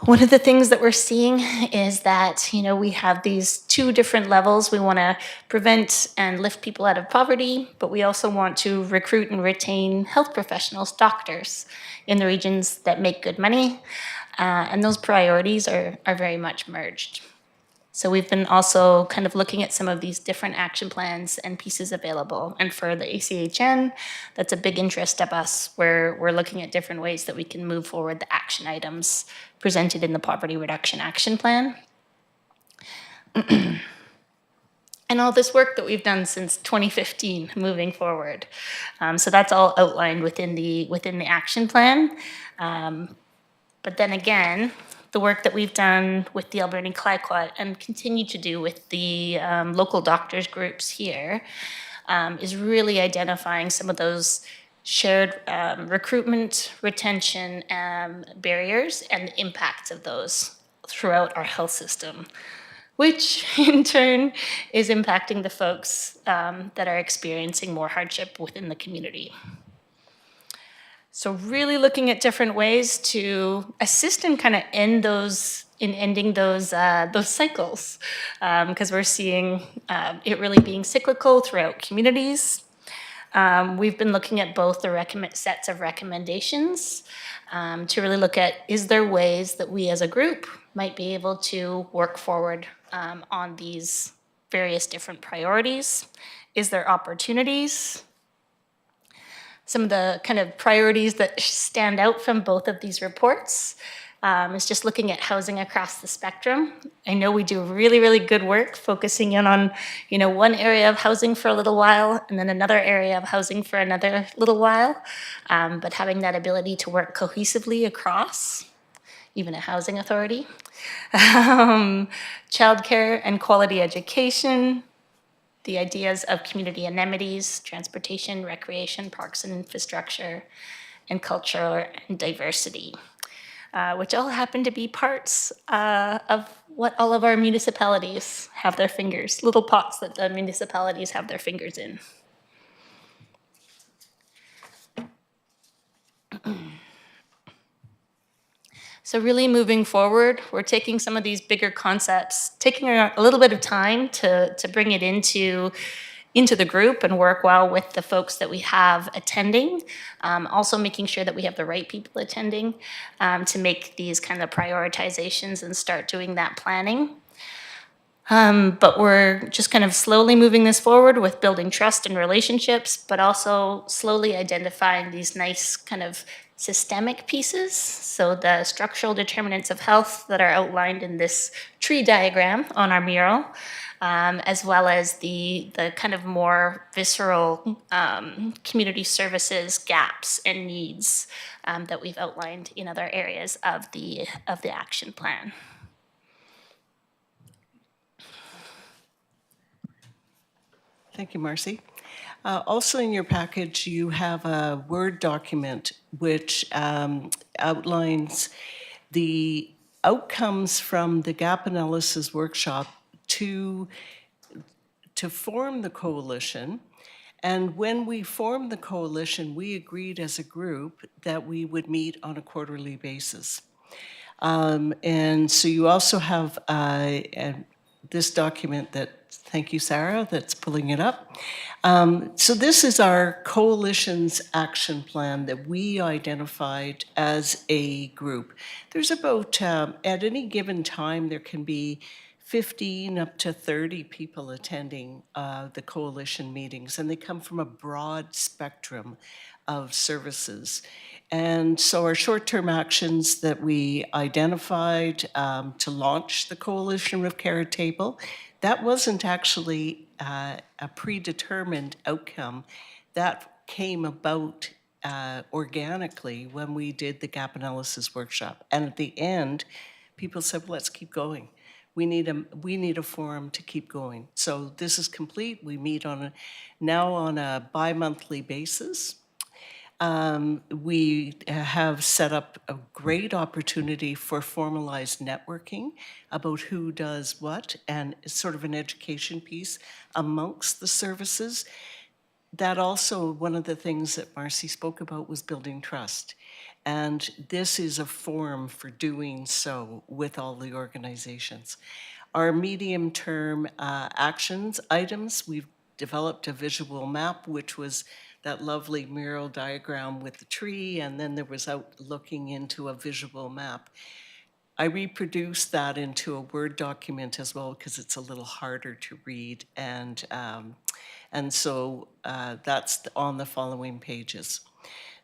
One of the things that we're seeing is that, we have these two different levels. We want to prevent and lift people out of poverty, but we also want to recruit and retain health professionals, doctors, in the regions that make good money. And those priorities are very much merged. So we've been also kind of looking at some of these different action plans and pieces available. And for the ACHN, that's a big interest of us, where we're looking at different ways that we can move forward the action items presented in the Poverty Reduction Action Plan. And all this work that we've done since 2015 moving forward. So that's all outlined within the action plan. But then again, the work that we've done with the Alberni Clyquot and continue to do with the local doctors groups here is really identifying some of those shared recruitment, retention barriers and the impacts of those throughout our health system, which in turn is impacting the folks that are experiencing more hardship within the community. So really looking at different ways to assist and kind of ending those cycles, because we're seeing it really being cyclical throughout communities. We've been looking at both the sets of recommendations to really look at, is there ways that we as a group might be able to work forward on these various different priorities? Is there opportunities? Some of the kind of priorities that stand out from both of these reports is just looking at housing across the spectrum. I know we do really, really good work focusing in on, one area of housing for a little while and then another area of housing for another little while, but having that ability to work cohesively across, even a housing authority. Childcare and quality education, the ideas of community amenities, transportation, recreation, parks and infrastructure, and culture and diversity, which all happen to be parts of what all of our municipalities have their fingers, little pots that the municipalities have their fingers in. So really moving forward, we're taking some of these bigger concepts, taking a little bit of time to bring it into the group and work well with the folks that we have attending. Also making sure that we have the right people attending to make these kind of prioritizations and start doing that planning. But we're just kind of slowly moving this forward with building trust and relationships, but also slowly identifying these nice kind of systemic pieces. So the structural determinants of health that are outlined in this tree diagram on our mural, as well as the kind of more visceral community services gaps and needs that we've outlined in other areas of the action plan. Thank you, Marcy. Also in your package, you have a Word document which outlines the outcomes from the gap analysis workshop to form the coalition. And when we formed the coalition, we agreed as a group that we would meet on a quarterly basis. And so you also have this document that, thank you, Sarah, that's pulling it up. So this is our coalition's action plan that we identified as a group. There's about, at any given time, there can be 15 up to 30 people attending the coalition meetings, and they come from a broad spectrum of services. And so our short-term actions that we identified to launch the Coalition of Care Table, that wasn't actually a predetermined outcome. That came about organically when we did the gap analysis workshop. And at the end, people said, well, let's keep going. We need a forum to keep going. So this is complete. We meet now on a bi-monthly basis. We have set up a great opportunity for formalized networking about who does what, and it's sort of an education piece amongst the services. That also, one of the things that Marcy spoke about was building trust. And this is a forum for doing so with all the organizations. Our medium-term actions items, we've developed a visual map, which was that lovely mural diagram with the tree, and then there was out looking into a visual map. I reproduced that into a Word document as well because it's a little harder to read, and so that's on the following pages.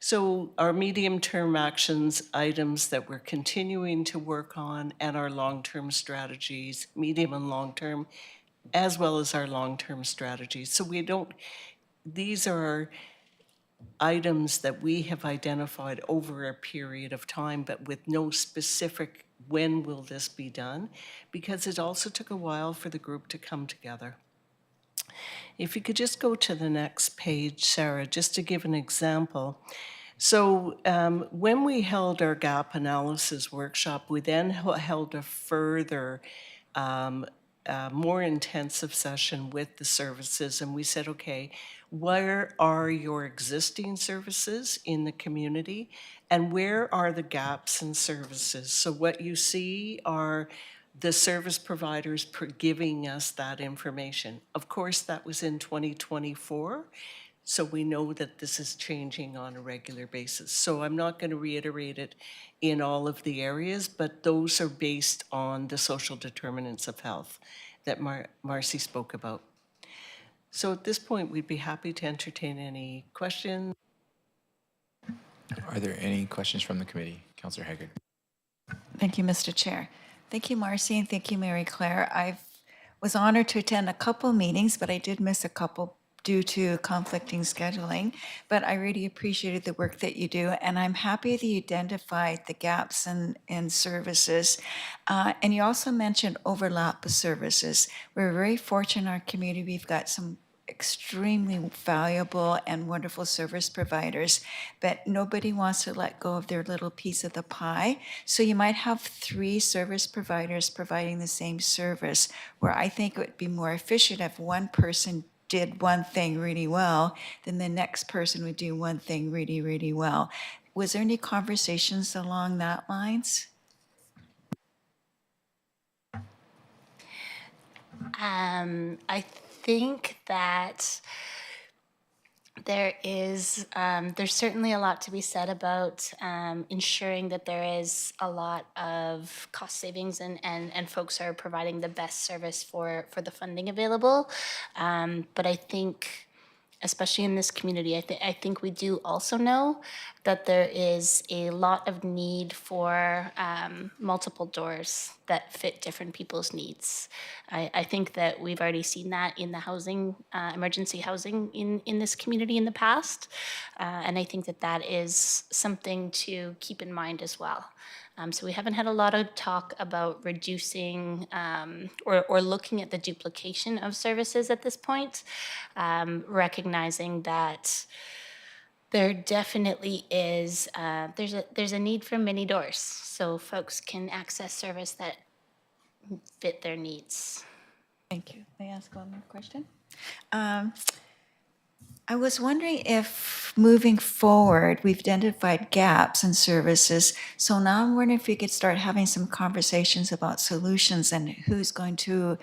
So our medium-term actions items that we're continuing to work on, and our long-term strategies, medium and long-term, as well as our long-term strategies. So these are items that we have identified over a period of time, but with no specific when will this be done, because it also took a while for the group to come together. If you could just go to the next page, Sarah, just to give an example. So when we held our gap analysis workshop, we then held a further more intensive session with the services, and we said, okay, where are your existing services in the community, and where are the gaps in services? So what you see are the service providers giving us that information. Of course, that was in 2024, so we know that this is changing on a regular basis. So I'm not going to reiterate it in all of the areas, but those are based on the social determinants of health that Marcy spoke about. So at this point, we'd be happy to entertain any questions. Are there any questions from the committee? Councillor Haggard. Thank you, Mr. Chair. Thank you, Marcy, and thank you, Mary Claire. I was honored to attend a couple meetings, but I did miss a couple due to conflicting scheduling. But I really appreciated the work that you do, and I'm happy that you identified the gaps in services. And you also mentioned overlap of services. We're very fortunate in our community. We've got some extremely valuable and wonderful service providers, but nobody wants to let go of their little piece of the pie. So you might have 3 service providers providing the same service, where I think it would be more efficient if one person did one thing really well, then the next person would do one thing really, really well. Was there any conversations along that lines? I think that there's certainly a lot to be said about ensuring that there is a lot of cost savings and folks are providing the best service for the funding available. But I think, especially in this community, I think we do also know that there is a lot of need for multiple doors that fit different people's needs. I think that we've already seen that in the housing, emergency housing in this community in the past. And I think that that is something to keep in mind as well. So we haven't had a lot of talk about reducing or looking at the duplication of services at this point, recognizing that there definitely is, there's a need for many doors so folks can access service that fit their needs. Thank you. May I ask one more question? I was wondering if moving forward, we've identified gaps in services. So now I'm wondering if we could start having some conversations about solutions and who's going to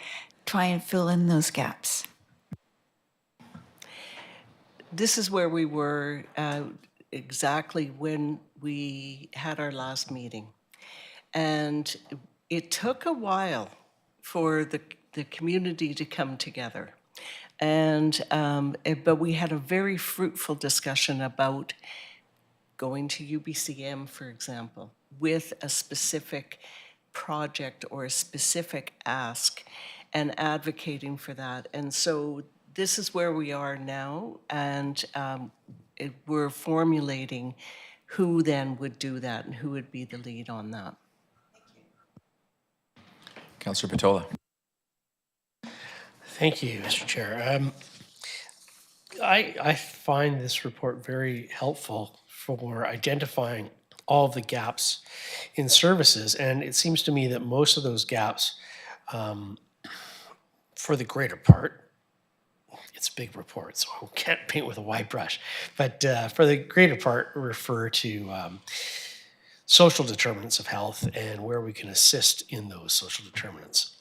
try and fill in those gaps. This is where we were exactly when we had our last meeting. And it took a while for the community to come together. And, but we had a very fruitful discussion about going to UBCM, for example, with a specific project or a specific ask and advocating for that. And so this is where we are now, and we're formulating who then would do that and who would be the lead on that. Councillor Patola. Thank you, Mr. Chair. I find this report very helpful for identifying all of the gaps in services, and it seems to me that most of those gaps, for the greater part, it's a big report, so I can't paint with a wide brush, but for the greater part refer to social determinants of health and where we can assist in those social determinants.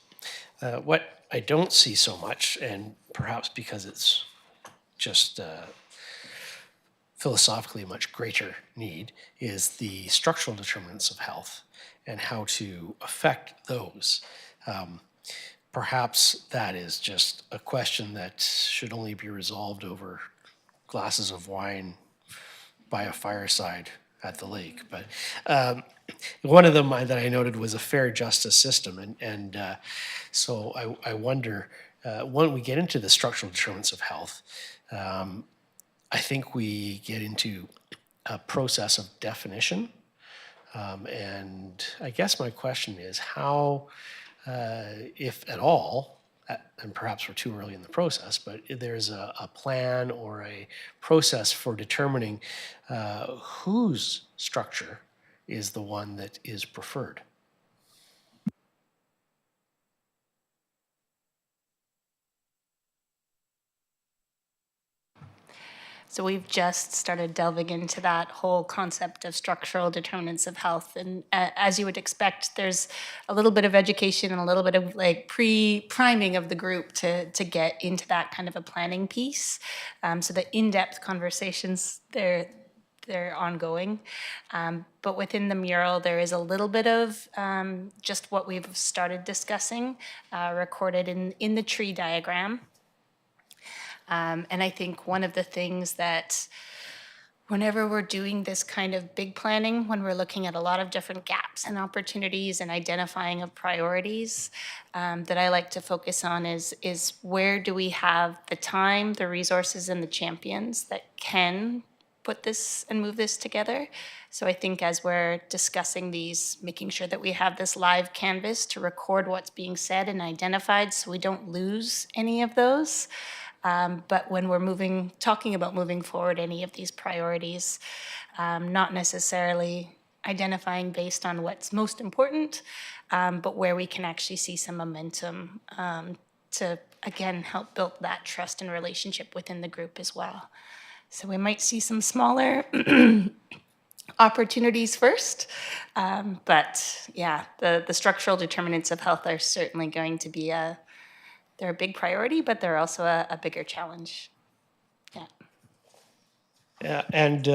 What I don't see so much, and perhaps because it's just philosophically a much greater need, is the structural determinants of health and how to affect those. Perhaps that is just a question that should only be resolved over glasses of wine by a fireside at the lake. But one of them that I noted was a fair justice system. And so I wonder, when we get into the structural determinants of health, I think we get into a process of definition. And I guess my question is how, if at all, and perhaps we're too early in the process, but there's a plan or a process for determining whose structure is the one that is preferred. So we've just started delving into that whole concept of structural determinants of health. And as you would expect, there's a little bit of education and a little bit of like pre-priming of the group to get into that kind of a planning piece. So the in-depth conversations, they're ongoing. But within the mural, there is a little bit of just what we've started discussing, recorded in the tree diagram. And I think one of the things that whenever we're doing this kind of big planning, when we're looking at a lot of different gaps and opportunities and identifying of priorities, that I like to focus on is where do we have the time, the resources, and the champions that can put this and move this together. So I think as we're discussing these, making sure that we have this live canvas to record what's being said and identified so we don't lose any of those. But when we're talking about moving forward any of these priorities, not necessarily identifying based on what's most important, but where we can actually see some momentum to, again, help build that trust and relationship within the group as well. So we might see some smaller opportunities first, but yeah, the structural determinants of health are certainly going to be they're a big priority, but they're also a bigger challenge. Yeah. And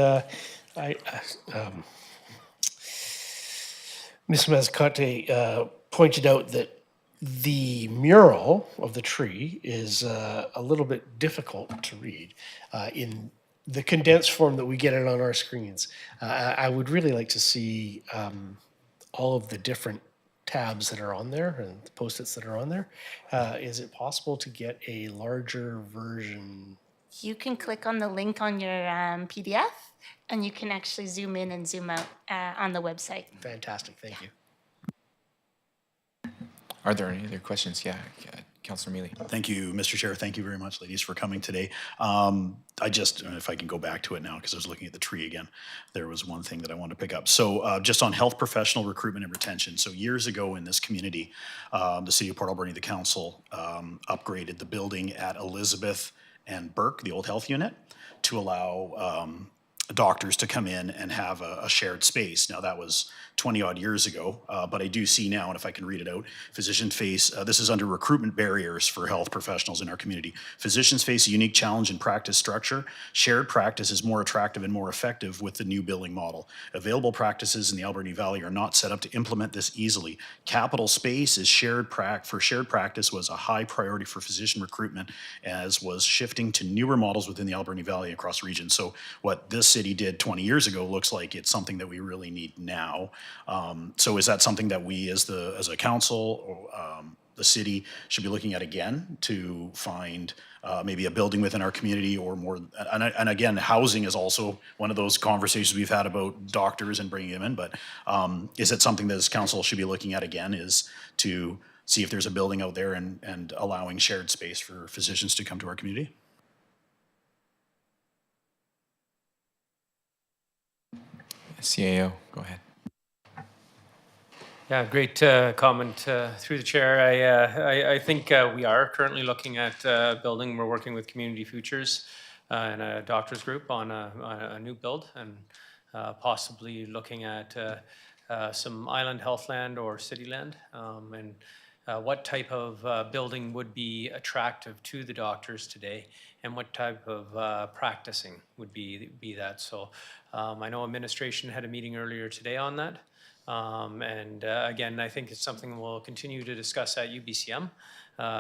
Ms. Mascotte pointed out that the mural of the tree is a little bit difficult to read in the condensed form that we get it on our screens. I would really like to see all of the different tabs that are on there and the post-its that are on there. Is it possible to get a larger version? You can click on the link on your PDF, and you can actually zoom in and zoom out on the website. Fantastic, thank you. Are there any other questions? Yeah, Councillor Mealy. Thank you, Mr. Chair. Thank you very much, ladies, for coming today. I just, if I can go back to it now, because I was looking at the tree again, there was one thing that I wanted to pick up. So just on health professional recruitment and retention. So years ago in this community, the City of Port Alberni, the council, upgraded the building at Elizabeth and Burke, the old health unit, to allow doctors to come in and have a shared space. Now that was 20 odd years ago, but I do see now, and if I can read it out, physicians face, this is under recruitment barriers for health professionals in our community. Physicians face a unique challenge in practice structure. Shared practice is more attractive and more effective with the new billing model. Available practices in the Alberni Valley are not set up to implement this easily. Capital space is shared practice was a high priority for physician recruitment, as was shifting to newer models within the Alberni Valley across the region. So what this city did 20 years ago looks like it's something that we really need now. So is that something that we as a council or the city should be looking at again to find maybe a building within our community or more? And again, housing is also one of those conversations we've had about doctors and bringing them in. But is it something that this council should be looking at again, is to see if there's a building out there and allowing shared space for physicians to come to our community? CAO, go ahead. Yeah, great comment through the chair. I think we are currently looking at building. We're working with Community Futures and a doctors group on a new build, and possibly looking at some island health land or city land, and what type of building would be attractive to the doctors today, and what type of practicing would be that. So I know administration had a meeting earlier today on that. Again, I think it's something we'll continue to discuss at UBCM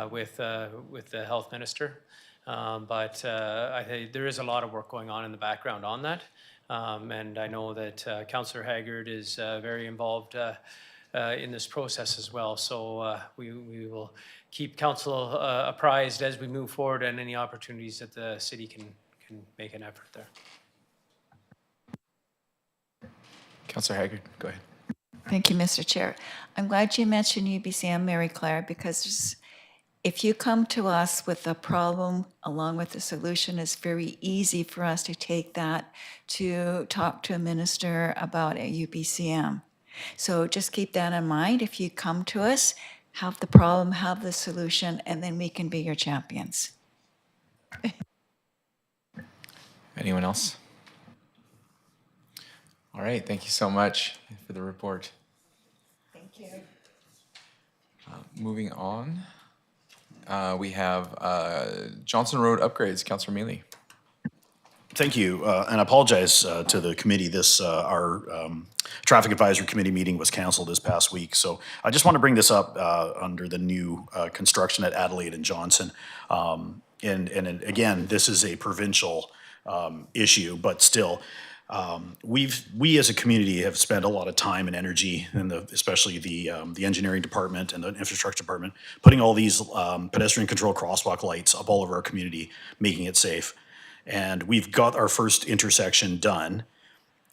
with the health minister. But I think there is a lot of work going on in the background on that. And I know that Councillor Haggard is very involved in this process as well. So we will keep council apprised as we move forward, and any opportunities that the city can make an effort there. Councillor Haggard, go ahead. Thank you, Mr. Chair. I'm glad you mentioned UBCM, Mary Claire, because if you come to us with a problem along with a solution, it's very easy for us to take that to talk to a minister about a UBCM. So just keep that in mind. If you come to us, have the problem, have the solution, and then we can be your champions. Anyone else? All right, thank you so much for the report. Thank you. Moving on, we have Johnson Road upgrades. Councillor Mealy. Thank you, and I apologize to the committee. Our traffic advisory committee meeting was canceled this past week, so I just want to bring this up under the new construction at Adelaide and Johnson. And again, this is a provincial issue, but still, we as a community have spent a lot of time and energy, and especially the engineering department and the infrastructure department, putting all these pedestrian control crosswalk lights up all over our community, making it safe. And we've got our first intersection done,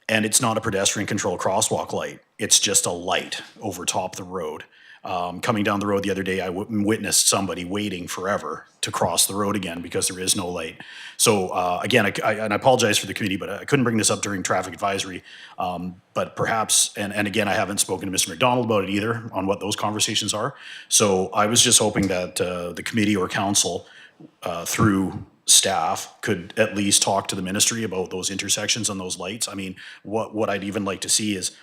and it's not a pedestrian control crosswalk light. It's just a light over top the road. Coming down the road the other day, I witnessed somebody waiting forever to cross the road again because there is no light. So again, and I apologize for the committee, but I couldn't bring this up during traffic advisory. But perhaps, and again, I haven't spoken to Mr. McDonald about it either on what those conversations are. So I was just hoping that the committee or council through staff could at least talk to the ministry about those intersections and those lights. I mean, what I'd even like to see is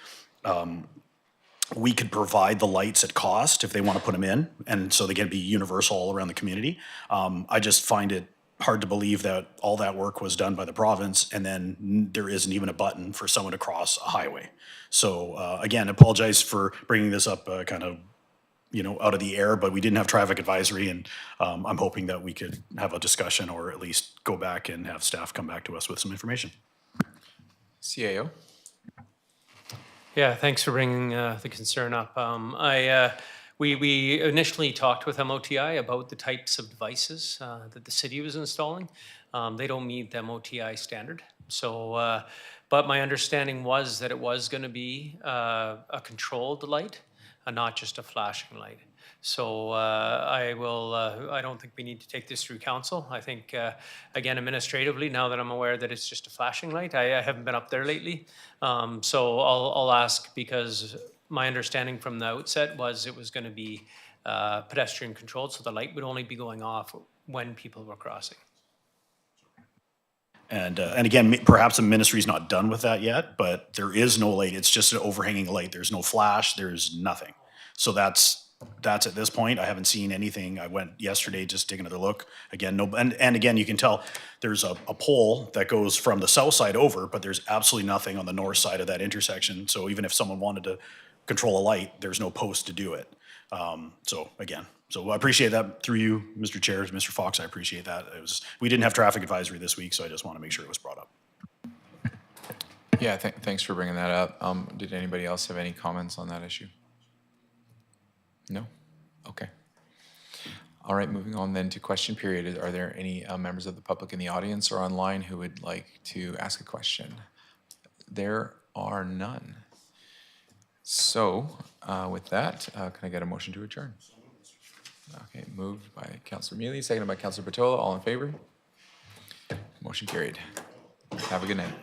we could provide the lights at cost if they want to put them in, and so they can be universal all around the community. I just find it hard to believe that all that work was done by the province and then there isn't even a button for someone to cross a highway. So again, apologize for bringing this up kind of, out of the air, but we didn't have traffic advisory, and I'm hoping that we could have a discussion or at least go back and have staff come back to us with some information. CAO. Yeah, thanks for bringing the concern up. We initially talked with MOTI about the types of devices that the city was installing. They don't meet the MOTI standard. So, but my understanding was that it was going to be a controlled light, and not just a flashing light. So I don't think we need to take this through council. I think, again, administratively, now that I'm aware that it's just a flashing light, I haven't been up there lately. So I'll ask, because my understanding from the outset was it was going to be pedestrian controlled, so the light would only be going off when people were crossing. And again, perhaps the ministry's not done with that yet, but there is no light. It's just an overhanging light. There's no flash. There's nothing. So that's at this point. I haven't seen anything. I went yesterday just taking another look. Again, no, and again, you can tell there's a pole that goes from the south side over, but there's absolutely nothing on the north side of that intersection. So even if someone wanted to control a light, there's no post to do it. So again, so I appreciate that through you, Mr. Chair, Mr. Fox. I appreciate that. We didn't have traffic advisory this week, so I just want to make sure it was brought up. Yeah, thanks for bringing that up. Did anybody else have any comments on that issue? No? Okay. All right, moving on then to question period. Are there any members of the public in the audience or online who would like to ask a question? There are none. So with that, can I get a motion to adjourn? Okay, moved by Councillor Mealy, seconded by Councillor Patola. All in favor? Motion carried. Have a good night.